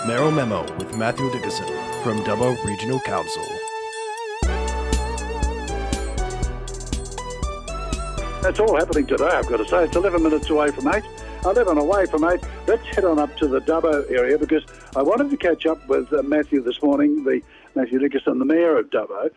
Merrill Memo with Matthew Dickerson from Dubbo Regional Council. That's all happening today, I've got to say. It's 11 minutes away from 8. 11 away from 8. Let's head on up to the Dubbo area because I wanted to catch up with Matthew this morning, Matthew Dickerson, the Mayor of Dubbo,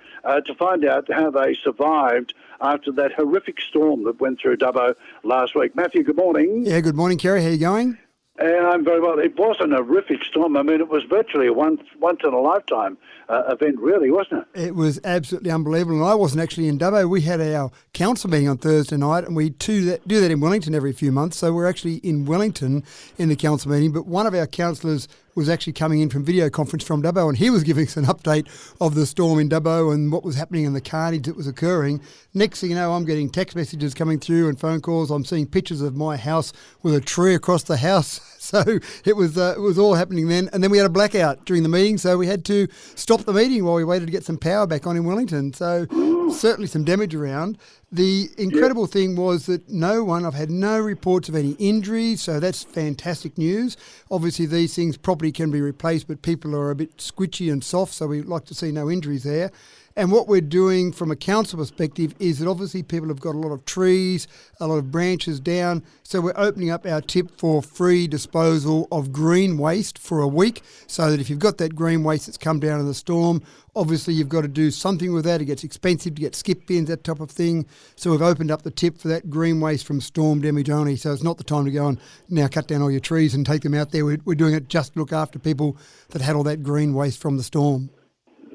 to find out how they survived after that horrific storm that went through Dubbo last week. Matthew, good morning. Yeah, good morning, Kerry. How are you going? I'm very well. It was an horrific storm. I mean, it was virtually a once-in-a-lifetime event, really, wasn't it? It was absolutely unbelievable. And I wasn't actually in Dubbo. We had our council meeting on Thursday night, and we do that in Wellington every few months. So we're actually in Wellington in the council meeting. But one of our councillors was actually coming in from video conference from Dubbo, and he was giving us an update of the storm in Dubbo and what was happening and the carnage that was occurring. Next thing you know, I'm getting text messages coming through and phone calls. I'm seeing pictures of my house with a tree across the house. So it was all happening then. And then we had a blackout during the meeting, so we had to stop the meeting while we waited to get some power back on in Wellington. So certainly some damage around. The incredible thing was that I've had no reports of any injuries, so that's fantastic news. Obviously these things, property can be replaced, but people are a bit squishy and soft, so we like to see no injuries there. And what we're doing from a council perspective is that obviously people have got a lot of trees, a lot of branches down, so we're opening up our tip for free disposal of green waste for a week, so that if you've got that green waste that's come down in the storm, obviously you've got to do something with that. It gets expensive to get skip bins, that type of thing. So we've opened up the tip for that green waste from storm damage only, so it's not the time to go and now cut down all your trees and take them out there. We're doing it just to look after people that had all that green waste from the storm.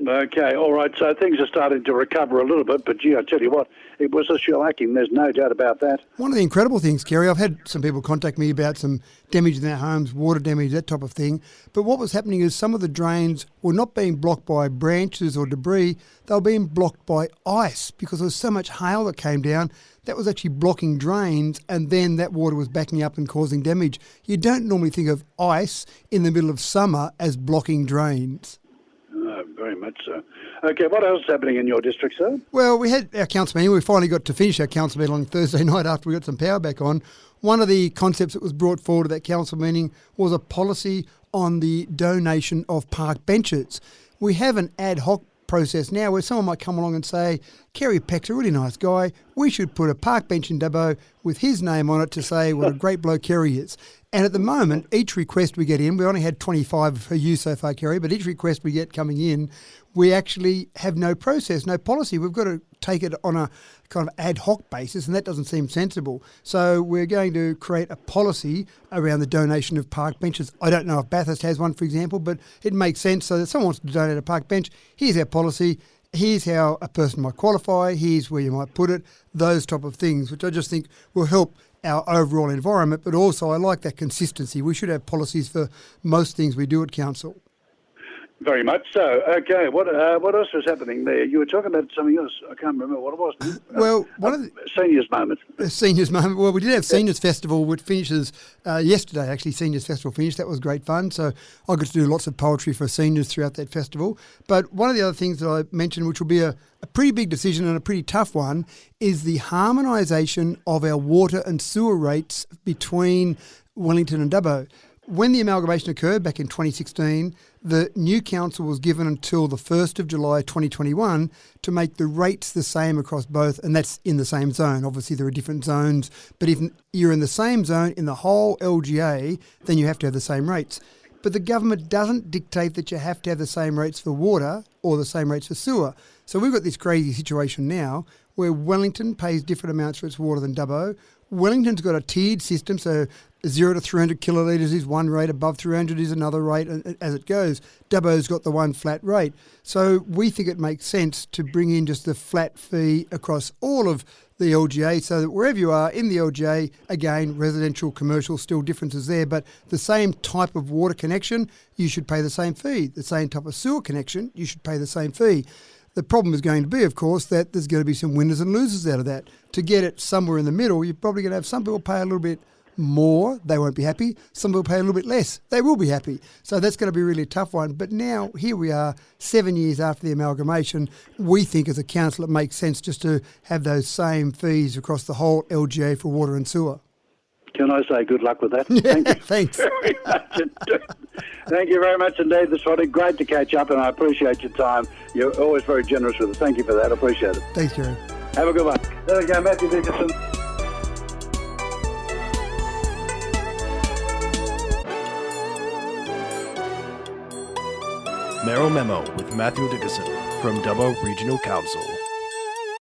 Okay, all right, so things are starting to recover a little bit, but gee, I tell you what, it was a shellacking, there's no doubt about that. One of the incredible things, Kerry, I've had some people contact me about some damage in their homes, water damage, that type of thing, but what was happening is some of the drains were not being blocked by branches or debris, they were being blocked by ice because there was so much hail that came down that was actually blocking drains, and then that water was backing up and causing damage. You don't normally think of ice in the middle of summer as blocking drains. Very much so. Okay, what else is happening in your district, sir? Well, we had our council meeting. We finally got to finish our council meeting on Thursday night after we got some power back on. One of the concepts that was brought forward at that council meeting was a policy on the donation of park benches. We have an ad hoc process now where someone might come along and say, Kerry Peck's a really nice guy, we should put a park bench in Dubbo with his name on it to say what a great bloke Kerry is. And at the moment, each request we get in, we only had 25 for you so far, Kerry, but each request we get coming in, we actually have no process, no policy. We've got to take it on a kind of ad hoc basis, and that doesn't seem sensible. So we're going to create a policy around the donation of park benches. I don't know if Bathurst has one, for example, but it makes sense. So that someone wants to donate a park bench, here's our policy, here's how a person might qualify, here's where you might put it, those type of things, which I just think will help our overall environment, but also I like that consistency. We should have policies for most things we do at council. Very much so. Okay, what else was happening there? You were talking about something else. I can't remember what it was. Well, one of the Seniors Moment. Seniors Moment. Well, we did have Seniors Festival, which finishes yesterday. Actually, Seniors Festival finished. That was great fun. So I got to do lots of poetry for seniors throughout that festival. But one of the other things that I mentioned, which will be a pretty big decision and a pretty tough one, is the harmonisation of our water and sewer rates between Wellington and Dubbo. When the amalgamation occurred back in 2016, the new council was given until the 1st of July 2021 to make the rates the same across both, and that's in the same zone. Obviously, there are different zones, but if you're in the same zone in the whole LGA, then you have to have the same rates. But the government doesn't dictate that you have to have the same rates for water or the same rates for sewer. So we've got this crazy situation now where Wellington pays different amounts for its water than Dubbo. Wellington's got a tiered system, so 0 to 300 kilolitres is one rate, above 300 is another rate, and as it goes. Dubbo's got the one flat rate. So we think it makes sense to bring in just the flat fee across all of the LGA so that wherever you are in the LGA, again, residential, commercial, still differences there, but the same type of water connection, you should pay the same fee. The same type of sewer connection, you should pay the same fee. The problem is going to be, of course, that there's going to be some winners and losers out of that. To get it somewhere in the middle, you're probably going to have some people pay a little bit more, they won't be happy. Some people pay a little bit less, they will be happy. So that's going to be a really tough one. But now, here we are, 7 years after the amalgamation, we think as a council it makes sense just to have those same fees across the whole LGA for water and sewer. Can I say good luck with that? Thank you. Thanks. Very much indeed. Thank you very much indeed this morning. Great to catch up, and I appreciate your time. You're always very generous with us. Thank you for that. I appreciate it. Thanks, Jerry. Have a good one. There we go, Matthew Dickinson. Merrill Memo with Matthew Dickinson from Dubbo Regional Council.